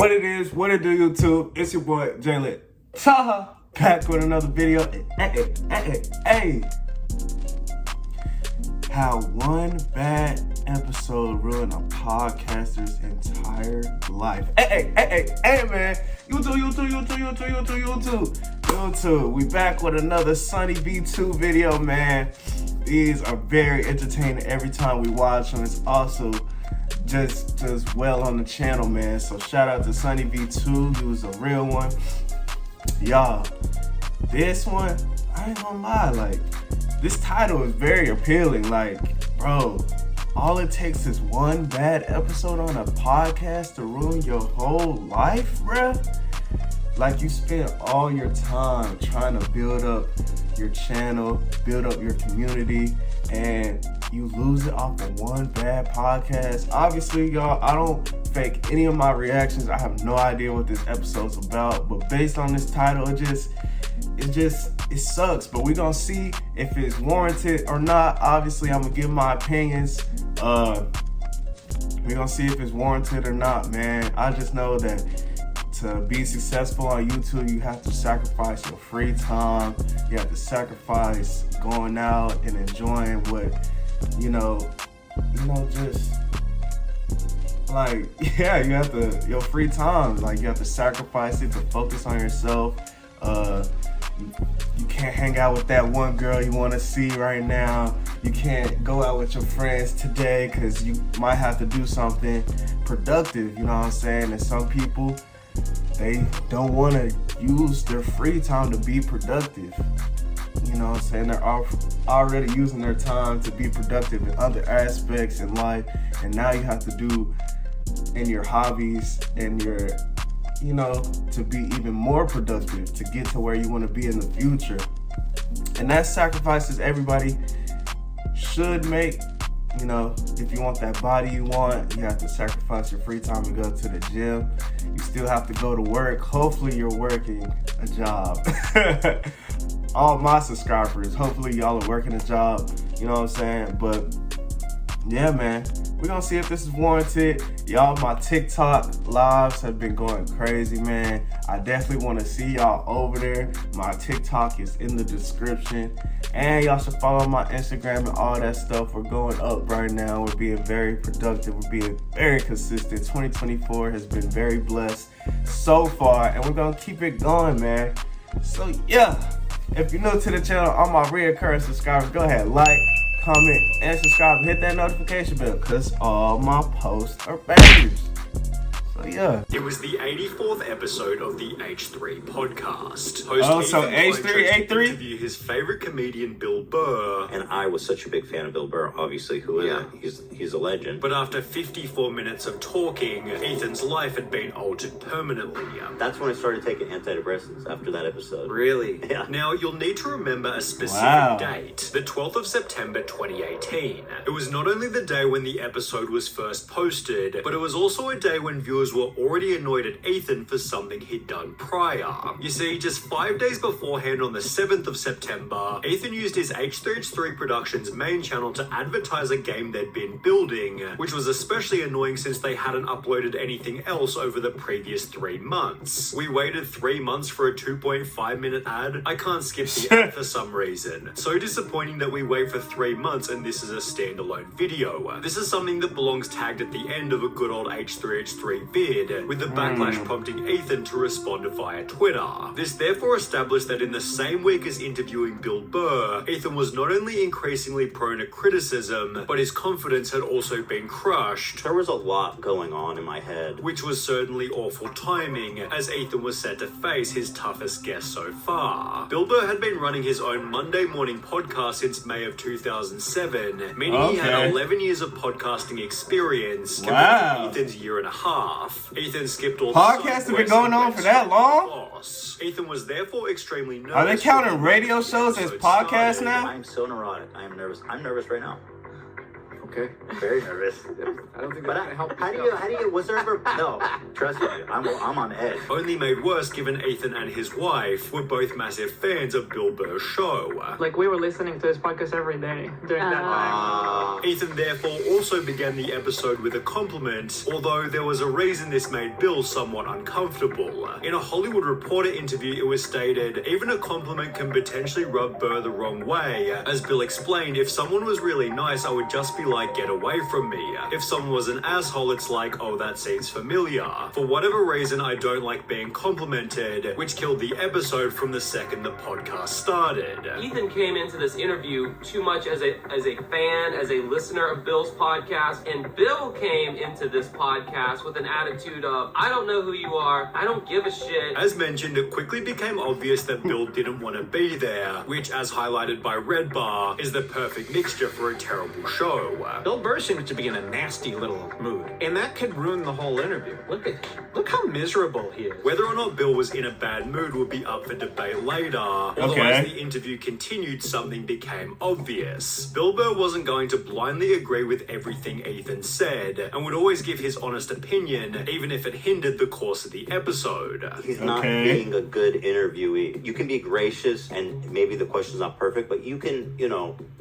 What it is, what it do, YouTube? It's your boy, JalenTAHA, back with another video. Hey. How one bad episode ruined a podcaster's entire life. Hey, man. YouTube. We back with another Sunny B2 video, man. These are very entertaining every time we watch them. It's also just well on the channel, man. So shout out to Sunny V2. He was a real one. Y'all, this one, I ain't gonna lie, like, this title is very appealing. Like, bro, all it takes is one bad episode on a podcast to ruin your whole life, bruh. Like, you spend all your time trying to build up your channel, build up your community, and you lose it off of one bad podcast. Obviously, y'all, I don't fake any of my reactions. I have no idea what this episode's about, but based on this title, it sucks. But we're gonna see if it's warranted or not. Obviously, I'm gonna give my opinions. We're gonna see if it's warranted or not, man. I just know that to be successful on YouTube, you have to sacrifice your free time. You have to sacrifice going out and enjoying what, just like, yeah, you have to, your free time, like, you have to sacrifice it to focus on yourself. You can't hang out with that one girl you want to see right now. You can't go out with your friends today because you might have to do something productive, you know what I'm saying? And some people, they don't want to use their free time to be productive. You know what I'm saying? They're already using their time to be productive in other aspects in life. And now you have to do in your hobbies and your, to be even more productive to get to where you want to be in the future. And that sacrifices everybody should make. If you want that body you want, you have to sacrifice your free time and go to the gym. You still have to go to work. Hopefully you're working a job. All my subscribers, hopefully y'all are working a job. You know what I'm saying? But yeah, man, we're gonna see if this is warranted. Y'all, my TikTok lives have been going crazy, man. I definitely want to see y'all over there. My TikTok is in the description. And y'all should follow my Instagram and all that stuff. We're going up right now. We're being very productive. We're being very consistent. 2024 has been very blessed so far. And we're going to keep it going, man. So, yeah. If you're new to the channel, all my reoccurring subscribers, go ahead, like, comment, and subscribe. And hit that notification bell because all my posts are bangers. So, yeah. It was the 84th episode of the H3 podcast. So H3 interview his favorite comedian, Bill Burr. And I was such a big fan of Bill Burr, obviously, he's a legend. But after 54 minutes of talking, Ethan's life had been altered permanently. That's when I started taking antidepressants, after that episode. Really? Yeah. Now, you'll need to remember a specific date, the 12th of September 2018. It was not only the day when the episode was first posted, but it was also a day when viewers were already annoyed at Ethan for something he'd done prior. You see, just 5 days beforehand, on the 7th of September, Ethan used his H3 Productions main channel to advertise a game they'd been building, which was especially annoying since they hadn't uploaded anything else over the previous 3 months. We waited 3 months for a 2.5-minute ad. I can't skip the ad for some reason. So disappointing that we wait for 3 months and this is a standalone video. This is something that belongs tagged at the end of a good old H3 vid, with the backlash prompting Ethan to respond via Twitter. This therefore established that in the same week as interviewing Bill Burr, Ethan was not only increasingly prone to criticism, but his confidence had also been crushed. There was a lot going on in my head. Which was certainly awful timing, as Ethan was set to face his toughest guest so far. Bill Burr had been running his own Monday morning podcast since May of 2007, meaning he had 11 years of podcasting experience compared to Ethan's year and a half. Ethan skipped all podcasts have been going on for that long? Ethan was therefore extremely nervous. Are they counting radio shows as podcasts now? I'm so neurotic. I am nervous. I'm nervous right now. Okay. Very nervous. I don't think that's gonna help. How do you, was there ever, no, trust me, I'm on edge. Only made worse given Ethan and his wife were both massive fans of Bill Burr's show. Like, we were listening to his podcast every day during that time. Ethan therefore also began the episode with a compliment, although there was a reason this made Bill somewhat uncomfortable. In a Hollywood Reporter interview, it was stated, even a compliment can potentially rub Burr the wrong way. As Bill explained, if someone was really nice, I would just be like, get away from me. If someone was an asshole, it's like, oh, that seems familiar. For whatever reason, I don't like being complimented, which killed the episode from the second the podcast started. Ethan came into this interview too much as a fan, as a listener of Bill's podcast, and Bill came into this podcast with an attitude of, I don't know who you are, I don't give a shit. As mentioned, it quickly became obvious that Bill didn't want to be there, which, as highlighted by Red Bar, is the perfect mixture for a terrible show. Bill Burr seems to be in a nasty little mood, and that could ruin the whole interview. Look how miserable he is. Whether or not Bill was in a bad mood would be up for debate later, although as the interview continued, something became obvious. Bill Burr wasn't going to blindly agree with everything Ethan said, and would always give his honest opinion, even if it hindered the course of the episode. He's not being a good interviewee. You can be gracious, and maybe the question's not perfect, but you can,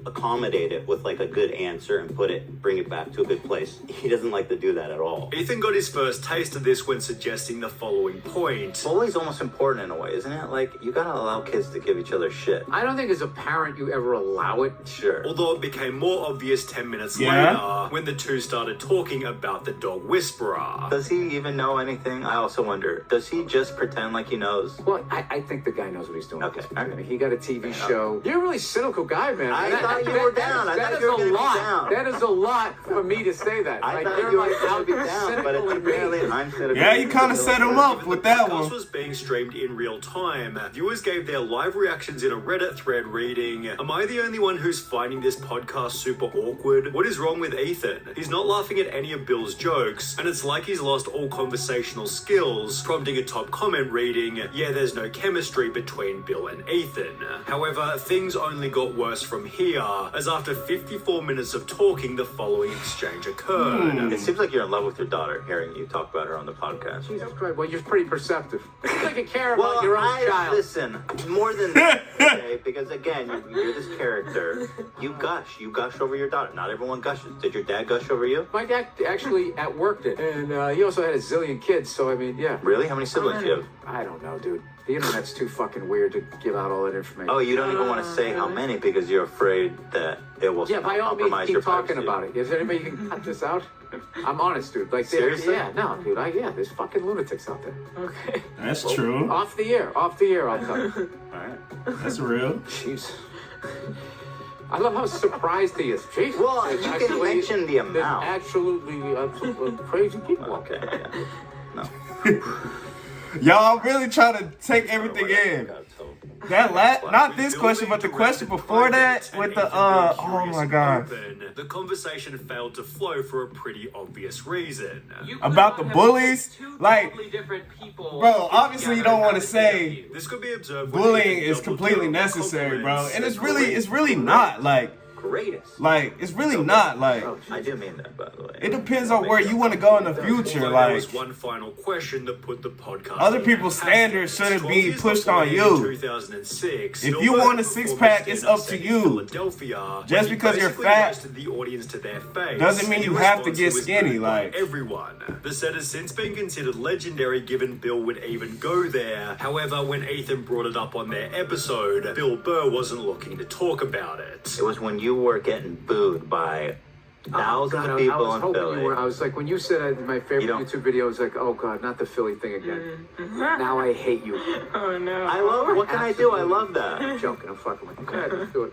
accommodate it with like a good answer and bring it back to a good place. He doesn't like to do that at all. Ethan got his first taste of this when suggesting the following point. Bullying's almost important in a way, isn't it? Like, you gotta allow kids to give each other shit. I don't think as a parent you ever allow it. Sure. Although it became more obvious 10 minutes later when the two started talking about the dog whisperer. Does he even know anything? I also wonder, does he just pretend like he knows? Well, I think the guy knows what he's doing. Okay. I mean, he got a TV show. You're a really cynical guy, man. I thought you were down. I thought you were going to be down. That is a lot for me to say that. I thought you were going to be down, but apparently I'm cynical. Yeah, you kind of set him up with that The podcast one. was being streamed in real time. Viewers gave their live reactions in a Reddit thread reading, am I the only one who's finding this podcast super awkward? What is wrong with Ethan? He's not laughing at any of Bill's jokes, and it's like he's lost all conversational skills, prompting a top comment reading, yeah, there's no chemistry between Bill and Ethan. However, things only got worse from here, as after 54 minutes of talking, the following exchange occurred. It seems like you're in love with your daughter, hearing you talk about her on the podcast. Jesus Christ, well, you're pretty perceptive. It's like you care about your own child. Listen, more than that, okay? Because again, you're this character. You gush over your daughter. Not everyone gushes. Did your dad gush over you? My dad actually at work did. And he also had a zillion kids, so I mean, yeah. Really? How many siblings do you have? I don't know, dude. The internet's too fucking weird to give out all that information. Oh, you don't even want to say how many because you're afraid that it will by all means, compromise keep your talking privacy. about it. Is there anybody you can cut this out? I'm honest, dude. Like, Seriously? Yeah, no, dude. There's fucking lunatics out there. Okay. That's true. Off the air, I'll tell you. All right. That's real. Jeez. I love how surprised he is. Jeez. Well, There's you can actually- mention the There's amount. absolutely crazy people. Okay. Yeah. No. Y'all really trying to take everything in. That not this question, but the question before that with the oh my god. The conversation failed to flow for a pretty obvious reason. About the bullies, like, different people. bro, obviously you don't want to say This could be observed when bullying Ethan is doubled completely down on necessary, bro, compliments. and it's really not Greatest. it's really not I do mean that, by the way. it depends on where you want to go in the future. Although there Like, was one final question that put the podcast other in people's impasse. standards shouldn't 12 be years pushed before on in you. 2006, If you Spielberg want a performed six-pack, it's stand-up up to set in you. Philadelphia, Just when he because you're basically fat roasted the audience to their face. doesn't mean In you have to response, get he was skinny, booed by like. everyone. The set has since been considered legendary, given Bill would even go there. However, when Ethan brought it up on their episode, Bill Burr wasn't looking to talk about it. It was when you were getting booed by thousands of people I was in hoping Philly. you were. I was like, when you said my favorite You don't- YouTube video, I was like, oh god, not the Philly thing again. Now I hate you. Oh no. I love. What can I do? I love that. I'm joking. I'm fucking with you. Go ahead, let's do it.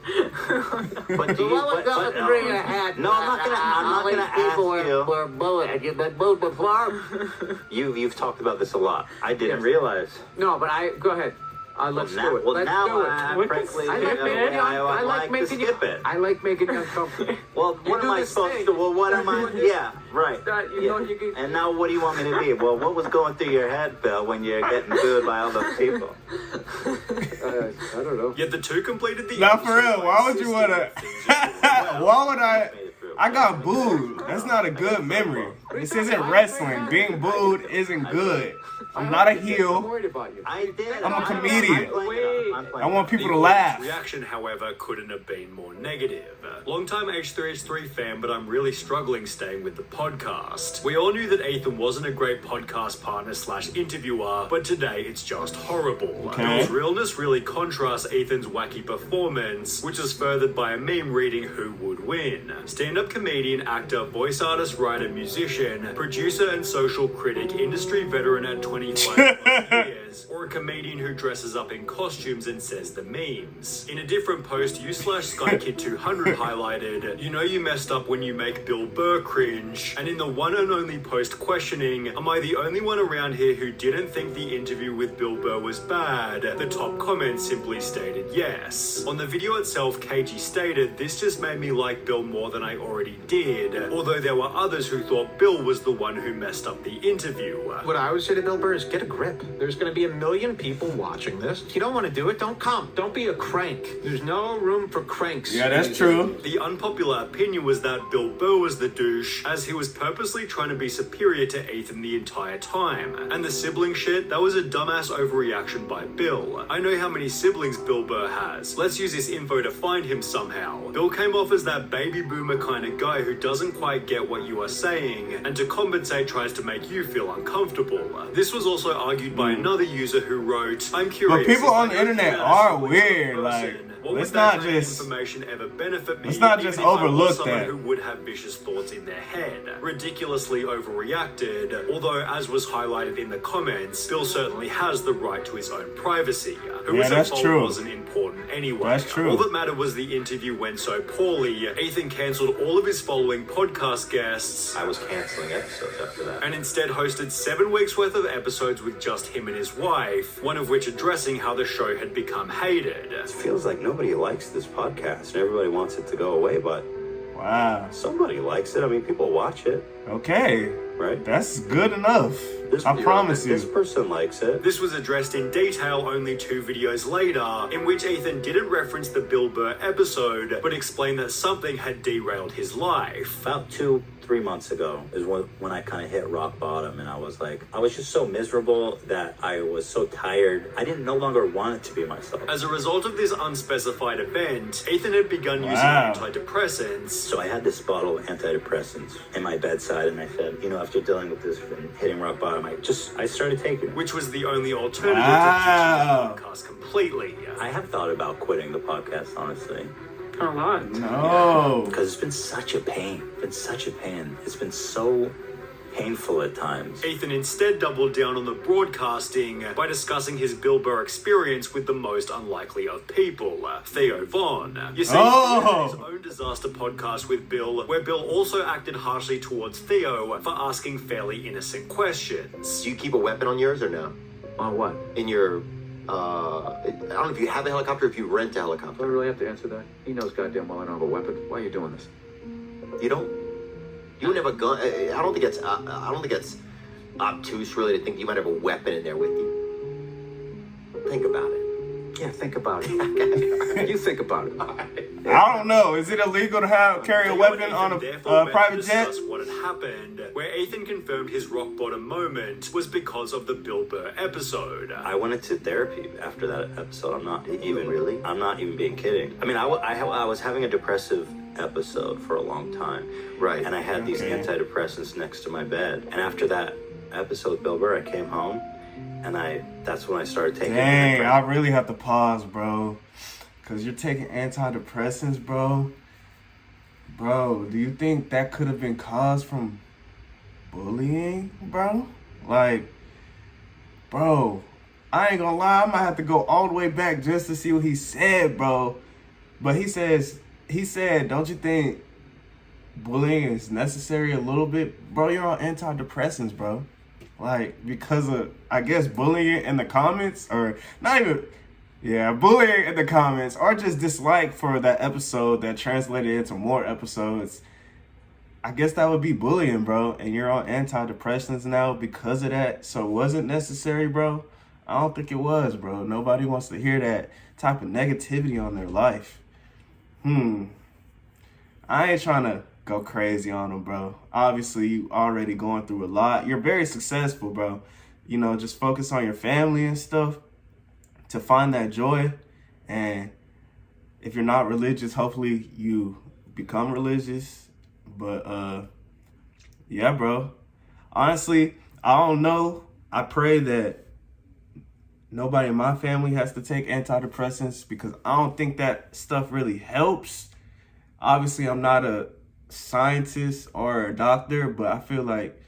But do you? No, I'm not gonna. I'm not gonna ask you. bullied. Have you been bullied before? You've talked about this a lot. I didn't Yes. realize. No, but go ahead. Let's do it. Let's do it. Frankly, I like making you. I I would like like to making you. skip it. I like making you uncomfortable. Well, what do am I this supposed thing. to? Well, what am I? You're doing this- Yeah, right. You know, you can- And now, what do you want me to be? Well, what was going through your head, Bill, when you're getting booed by all those people? I don't know. Yet the two completed the Now for episode real, by why would you insisting wanna? that things would go well. Why would I got booed. That's not a good memory. What This isn't wrestling. Being booed isn't good. I'm not a I'm heel. worried about you. I did. I'm a comedian. I'm playing I want people The to laugh. reaction, however, couldn't have been more negative. Longtime H3H3 fan, but I'm really struggling staying with the podcast. We all knew that Ethan wasn't a great podcast partner / interviewer, but today it's just horrible. Okay. Bill's realness really contrasts Ethan's wacky performance, which is furthered by a meme reading who would win. Stand-up comedian, actor, voice artist, writer, musician, producer and social critic, industry veteran at 25 years, or a comedian who dresses up in costumes and says the memes. In a different post, you / SkyKid200 highlighted, "You know you messed up when you make Bill Burr cringe." And in the one and only post questioning, "Am I the only one around here who didn't think the interview with Bill Burr was bad?" the top comment simply stated yes. On the video itself, KG stated, "This just made me like Bill more than I already did," although there were others who thought Bill was the one who messed up the interview. What I would say to Bill Burr is get a grip. There's going to be 1 million people watching this. If you don't want to do it, don't come. Don't be a crank. There's no room for cranks. Yeah, that's true. The unpopular opinion was that Bill Burr was the douche, as he was purposely trying to be superior to Ethan the entire time. And the sibling shit, that was a dumbass overreaction by Bill. I know how many siblings Bill Burr has. Let's use this info to find him somehow. Bill came off as that baby boomer kind of guy who doesn't quite get what you are saying, and to compensate tries to make you feel uncomfortable. This was also argued by another user who wrote, "I'm curious." But people if on I the go through internet that are as a weird, person, like, what let's would that not kind of just- information ever benefit me? let's not even just if I was overlook someone that. who would have vicious thoughts in their head. Ridiculously overreacted, although as was highlighted in the comments, Bill certainly has the right to his own privacy. Who Yeah, was that's involved true. wasn't important anyway. That's true. All that mattered was the interview went so poorly, Ethan cancelled all of his following podcast guests I was canceling episodes after that. and instead hosted 7 weeks worth of episodes with just him and his wife, one of which addressing how the show had become hated. It feels like nobody likes this podcast and everybody wants it to go away, but Wow. somebody likes it. I mean, people watch it, Okay. right? That's good enough. I promise This you. person likes it. This was addressed in detail only 2 videos later, in which Ethan didn't reference the Bill Burr episode, but explained that something had derailed his life. About 2-3 months ago is when I kind of hit rock bottom, and I was just so miserable that I was so tired. I didn't no longer want it to be myself. As a result of this unspecified event, Ethan had begun using Wow. antidepressants. So I had this bottle of antidepressants in my bedside, and I said, after dealing with this and hitting rock bottom, I started taking it. Which was the only alternative Wow. to ditching the podcast completely. I have thought about quitting the podcast, honestly, A lot. No. because it's been such a pain. It's been so painful at times. Ethan instead doubled down on the broadcasting by discussing his Bill Burr experience with the most unlikely of people, Theo Von. You see, Oh. Theo had his own disaster podcast with Bill, where Bill also acted harshly towards Theo for asking fairly innocent questions. Do you keep a weapon on yours or no? On what? In your, I don't know if you have a helicopter, if you rent a Do I helicopter. really have to answer that? He knows goddamn well I don't have a weapon. Why are you doing this? You don't? You don't have a gun? I don't think it's obtuse really to think you might have a weapon in there with you. Think about it. Yeah, think about it. You think about it. I don't know. Is it illegal to carry a Theo weapon and on Ethan a therefore met private to jet? discuss what had happened, where Ethan confirmed his rock bottom moment was because of the Bill Burr episode. I went into therapy after that episode. I'm not even being kidding. I mean, I was having a depressive episode for a long time. Right. And I had these Okay. antidepressants next to my bed. And after that episode with Bill Burr, I came home and that's when I started taking Dang, I antidepressants. really have to pause, bro. Because you're taking antidepressants, bro. Bro, do you think that could have been caused from bullying, bro? Like, bro, I ain't gonna lie. I might have to go all the way back just to see what he said, bro. But he said, don't you think bullying is necessary a little bit? Bro, you're on antidepressants, bro. Like, because of, I guess, bullying in the comments, or not even, yeah, bullying in the comments, or just dislike for that episode that translated into more episodes. I guess that would be bullying, bro. And you're on antidepressants now because of that. So was it necessary, bro? I don't think it was, bro. Nobody wants to hear that type of negativity on their life. I ain't trying to go crazy on him, bro. Obviously, you already going through a lot. You're very successful, bro. You know, just focus on your family and stuff to find that joy. And if you're not religious, hopefully you become religious. But yeah, bro. Honestly, I don't know. I pray that nobody in my family has to take antidepressants because I don't think that stuff really helps. Obviously, I'm not a scientist or a doctor, but I feel like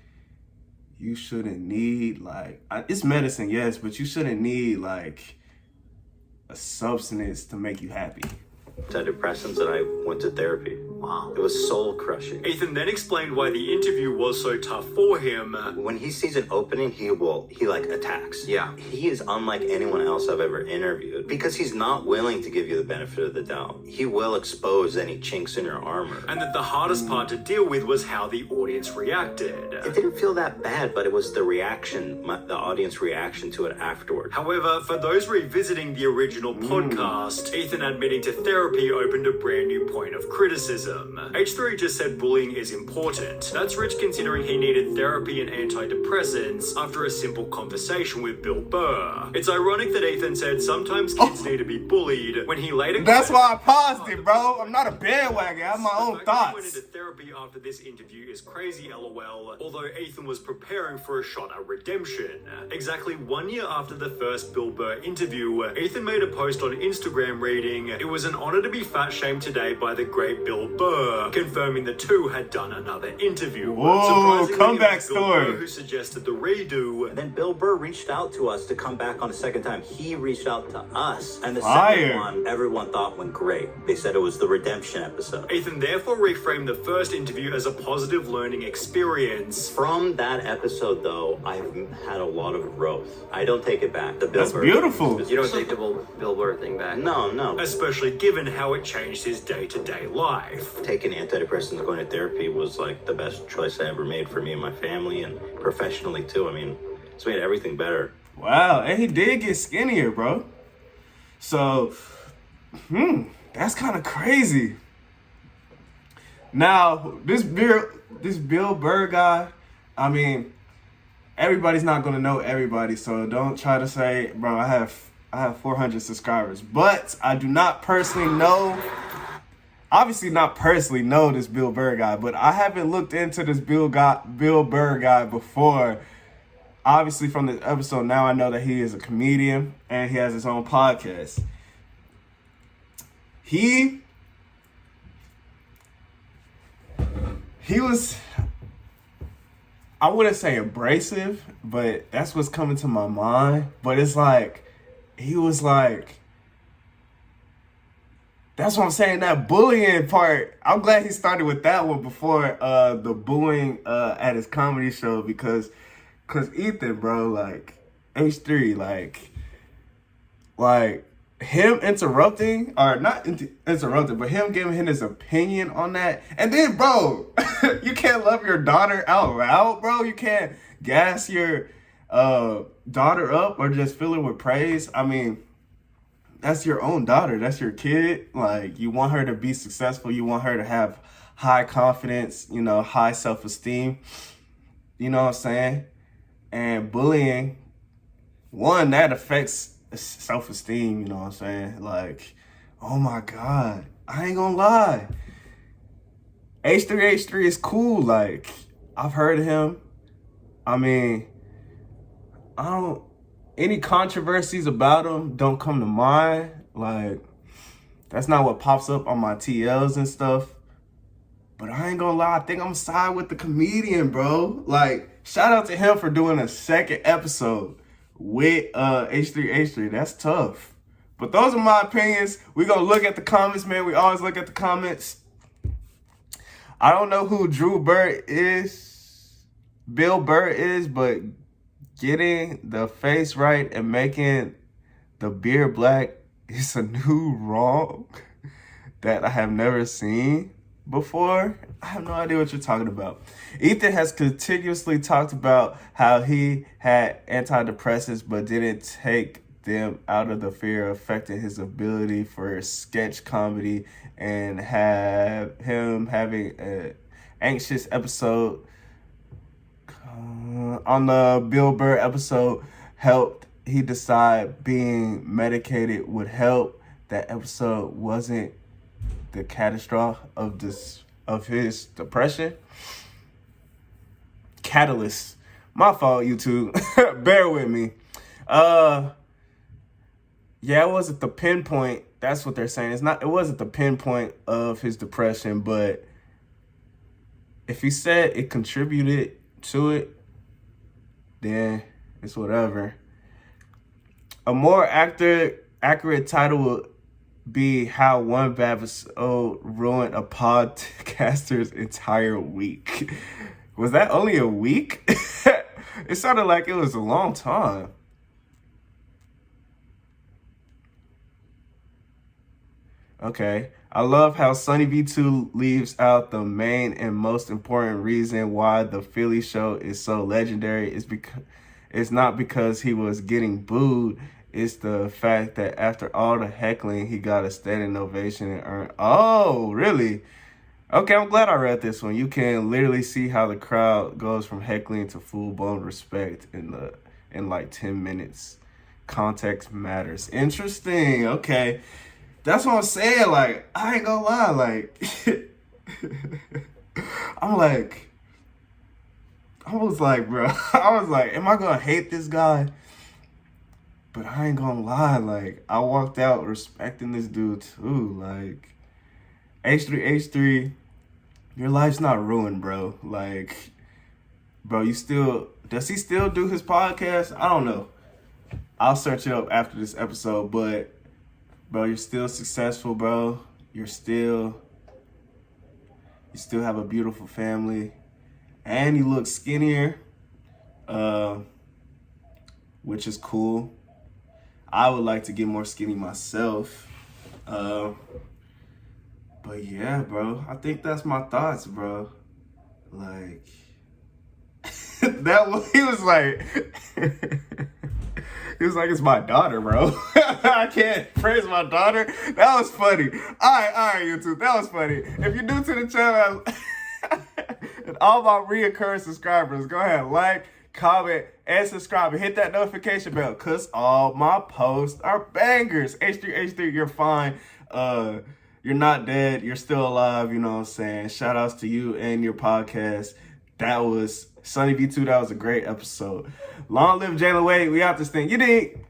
you shouldn't need, like, it's medicine, yes, but you shouldn't need, like, a substance to make you happy. Antidepressants, and I went to therapy. Wow, it was soul crushing. Ethan then explained why the interview was so tough for him. When he sees an opening, he like attacks. Yeah. He is unlike anyone else I've ever interviewed because he's not willing to give you the benefit of the doubt. He will expose any chinks in your armor. And that the hardest part to deal with was how the audience reacted. It didn't feel that bad, but it was the reaction, the audience reaction to it afterward. However, for those revisiting the original podcast, Ethan admitting to therapy opened a brand new point of criticism. H3 just said bullying is important. That's rich considering he needed therapy and antidepressants after a simple conversation with Bill Burr. It's ironic that Ethan said sometimes kids need to be bullied when he later... That's why I paused it, bro. I'm not a bandwagon. I have my own He went thoughts. into therapy after this interview is crazy, lol, although Ethan was preparing for a shot at redemption. Exactly 1 year after the first Bill Burr interview, Ethan made a post on Instagram reading, "It was an honor to be fat-shamed today by the great Bill Burr," confirming the two had done another interview. Whoa, Surprisingly, comeback it was Bill story. Burr who suggested the redo. And then Bill Burr reached out to us to come back on a second time. He reached out to us. And the Fire. second one, everyone thought went great. They said it was the redemption episode. Ethan therefore reframed the first interview as a positive learning experience. From that episode, though, I've had a lot of growth. I don't take it back. The Bill That's Burr beautiful. You don't take the Bill Burr thing back? No. Especially given how it changed his day-to-day life. Taking antidepressants and going to therapy was like the best choice I ever made for me and my family and professionally too. I mean, it's made everything better. Wow, and he did get skinnier, bro. So, that's kind of crazy. Now, this Bill Burr guy, I mean, everybody's not gonna know everybody, so don't try to say, bro, I have 400 subscribers, but I do not personally know. Obviously, not personally know this Bill Burr guy, but I haven't looked into this Bill Burr guy before. Obviously, from this episode, now I know that he is a comedian and he has his own podcast. He was, I wouldn't say abrasive, but that's what's coming to my mind. But it's like, he was like, that's what I'm saying, that bullying part. I'm glad he started with that one before the booing at his comedy show because Ethan, bro, like, H3, like him interrupting, or not interrupting, but him giving him his opinion on that. And then, bro, you can't love your daughter out loud, bro. You can't gas your daughter up or just fill her with praise. I mean, that's your own daughter. That's your kid. Like, you want her to be successful. You want her to have high confidence, you know, high self-esteem. You know what I'm saying? And bullying, one, that affects self-esteem, you know what I'm saying? Like, oh my God, I ain't gonna lie. H3 is cool. Like, I've heard of him. I mean, any controversies about him don't come to mind. Like, that's not what pops up on my TLs and stuff. But I ain't gonna lie, I think I'm side with the comedian, bro. Like, shout out to him for doing a second episode with H3. That's tough. But those are my opinions. We gonna look at the comments, man. We always look at the comments. I don't know who Bill Burr is, but getting the face right and making the beard black is a new wrong that I have never seen before. I have no idea what you're talking about. Ethan has continuously talked about how he had antidepressants but didn't take them out of the fear affecting his ability for sketch comedy and have him having anxious episode. On the Bill Burr episode, helped he decide being medicated would help. That episode wasn't the catastrophe of his depression. Catalyst. My fault, YouTube. Bear with me. Yeah, it wasn't the pinpoint. That's what they're saying. It wasn't the pinpoint of his depression, but if he said it contributed to it, then it's whatever. A more accurate title would be how one bad episode ruined a podcaster's entire week. Was that only a week? It sounded like it was a long time. Okay. I love how Sonny V2 leaves out the main and most important reason why the Philly show is so legendary. It's not because he was getting booed. It's the fact that after all the heckling, he got a standing ovation and earned. Oh, really? Okay, I'm glad I read this one. You can literally see how the crowd goes from heckling to full-blown respect in like 10 minutes. Context matters. Interesting. Okay. That's what I'm saying. Like, I ain't gonna lie. Like, I was like, bro, am I gonna hate this guy? But I ain't gonna lie. Like, I walked out respecting this dude too. Like, H3, your life's not ruined, bro. Like, bro, does he still do his podcast? I don't know. I'll search it up after this episode, but bro, you're still successful, bro. You still have a beautiful family. And you look skinnier, which is cool. I would like to get more skinny myself. But yeah, bro, I think that's my thoughts, bro. Like, he was like, it's my daughter, bro. I can't praise my daughter. That was funny. All right, YouTube. That was funny. If you're new to the channel, and all my reoccurring subscribers, go ahead, like, comment, and subscribe, and hit that notification bell, because all my posts are bangers. H3, you're fine. You're not dead. You're still alive. You know what I'm saying? Shout outs to you and your podcast. That was Sonny V2. That was a great episode. Long live Jalen Wade. We out this thing. You dig?